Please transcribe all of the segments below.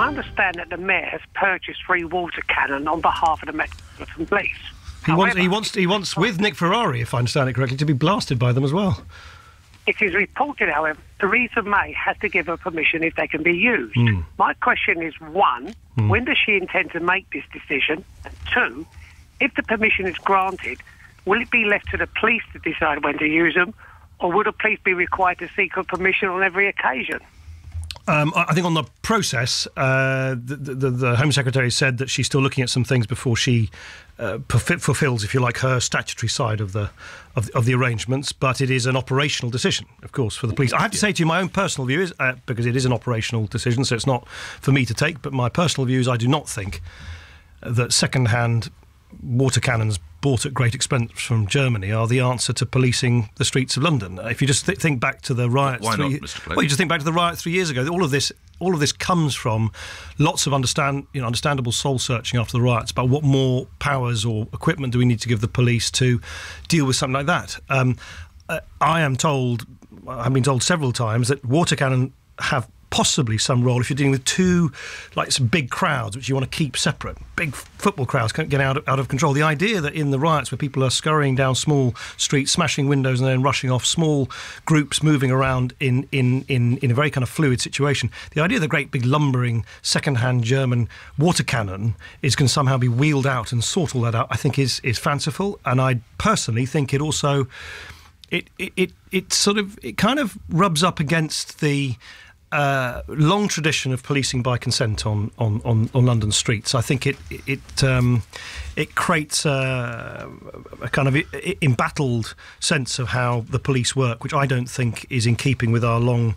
I understand that the mayor has purchased 3 water cannon on behalf of the Metropolitan Police. He wants, with Nick Ferrari, if I understand it correctly, to be blasted by them as well. It is reported, however, Theresa May has to give her permission if they can be used. My question is, 1, when does she intend to make this decision? And 2, if the permission is granted, will it be left to the police to decide when to use them, or will the police be required to seek her permission on every occasion? I think on the process, the Home Secretary said that she's still looking at some things before she fulfills, if you like, her statutory side of the arrangements. But it is an operational decision, of course, for the police. I have to say to you, my own personal view is, because it is an operational decision, so it's not for me to take, but my personal view is I do not think that second-hand water cannons bought at great expense from Germany are the answer to policing the streets of London. If you just think back to the riots, why not, Mr. Clegg? Well, you just think back to the riots 3 years ago. All of this comes from lots of understandable soul searching after the riots about what more powers or equipment do we need to give the police to deal with something like that. I've been told several times that water cannon have possibly some role if you're dealing with two, like, some big crowds which you want to keep separate. Big football crowds can't get out of control. The idea that in the riots where people are scurrying down small streets, smashing windows and then rushing off, small groups moving around in a very kind of fluid situation, the idea that great big lumbering second-hand German water cannon is going to somehow be wheeled out and sort all that out, I think is fanciful. And I personally think it also it kind of rubs up against the long tradition of policing by consent on London streets. I think it creates a kind of embattled sense of how the police work, which I don't think is in keeping with our long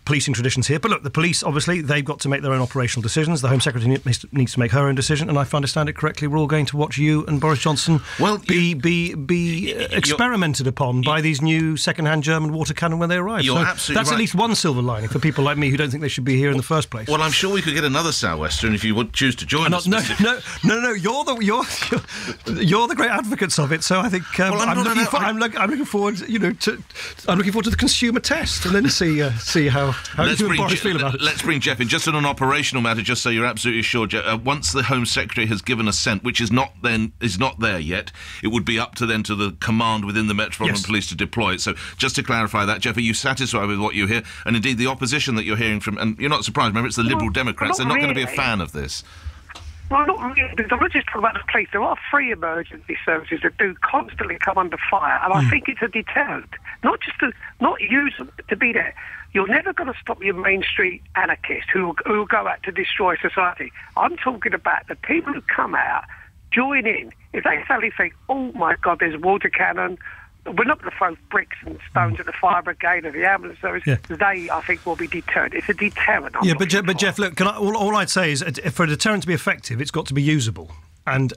policing traditions here. But look, the police, obviously, they've got to make their own operational decisions. The Home Secretary needs to make her own decision, and if I understand it correctly, we're all going to watch you and Boris Johnson be experimented upon by these new second-hand German water cannon when they arrive. You're so absolutely that's right. At least one silver lining for people like me who don't think they should be here in the first place. Well, I'm sure we could get another sou'wester if you would choose to join us. No. You're the great advocates of it. So I think I'm looking forward. I'm looking forward to the consumer test and then see how you and Boris feel about it. Let's bring Jeff in. Just on an operational matter, just so you're absolutely sure, Jeff, once the Home Secretary has given assent, which is not there yet, it would be up to the command within the Metropolitan Police to deploy it. So just to clarify that, Jeff, are you satisfied with what you hear? And indeed, the opposition that you're hearing from, and you're not surprised, remember, it's the Liberal Democrats, they're not going to be a fan of this. Well, not really, because I'm not just talking about the police. There are 3 emergency services that do constantly come under fire, and I think it's a deterrent. Not use them, but to be there. You're never going to stop your Main Street anarchists who will go out to destroy society. I'm talking about the people who come out, join in. If they suddenly think, oh my God, there's a water cannon, we're not going to throw bricks and stones at the fire brigade or the ambulance service. Yeah. They, I think, will be deterred. It's a deterrent. But Jeff, look, all I'd say is, for a deterrent to be effective, it's got to be usable. And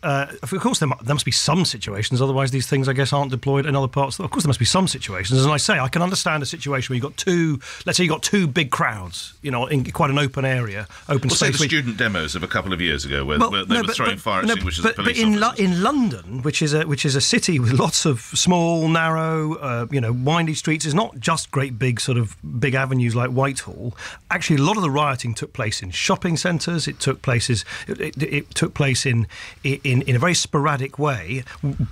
of course, there must be some situations. Otherwise, these things, I guess, aren't deployed in other parts. Of course, there must be some situations. And I say, I can understand a situation where you've got two big crowds, in quite an open area, open space. Say the student demos of a couple of years ago, where they were throwing fire extinguishers at police officers. In London, which is a city with lots of small, narrow, windy streets, is not just great big avenues like Whitehall. Actually, a lot of the rioting took place in shopping centres. It took place in a very sporadic way.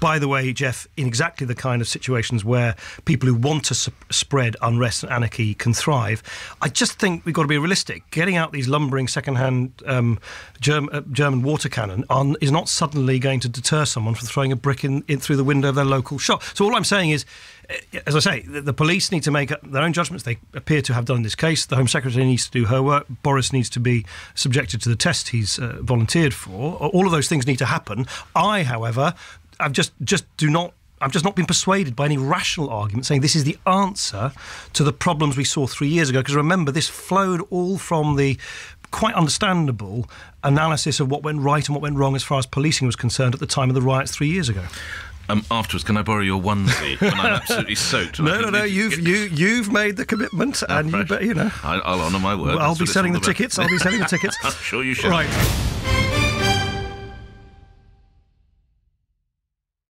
By the way, Jeff, in exactly the kind of situations where people who want to spread unrest and anarchy can thrive. I just think we've got to be realistic. Getting out these lumbering second-hand German water cannon is not suddenly going to deter someone from throwing a brick in through the window of their local shop. So all I'm saying is, as I say, the police need to make their own judgments. They appear to have done in this case. The Home Secretary needs to do her work. Boris needs to be subjected to the test he's volunteered for. All of those things need to happen. I, however, I've just not been persuaded by any rational argument saying this is the answer to the problems we saw 3 years ago. Because remember, this flowed all from the quite understandable analysis of what went right and what went wrong as far as policing was concerned at the time of the riots 3 years ago. Afterwards, can I borrow your onesie? When I'm absolutely soaked. No. You've made the commitment, and right. I'll honour my word. I'll be selling the tickets. I'm sure you should. Right.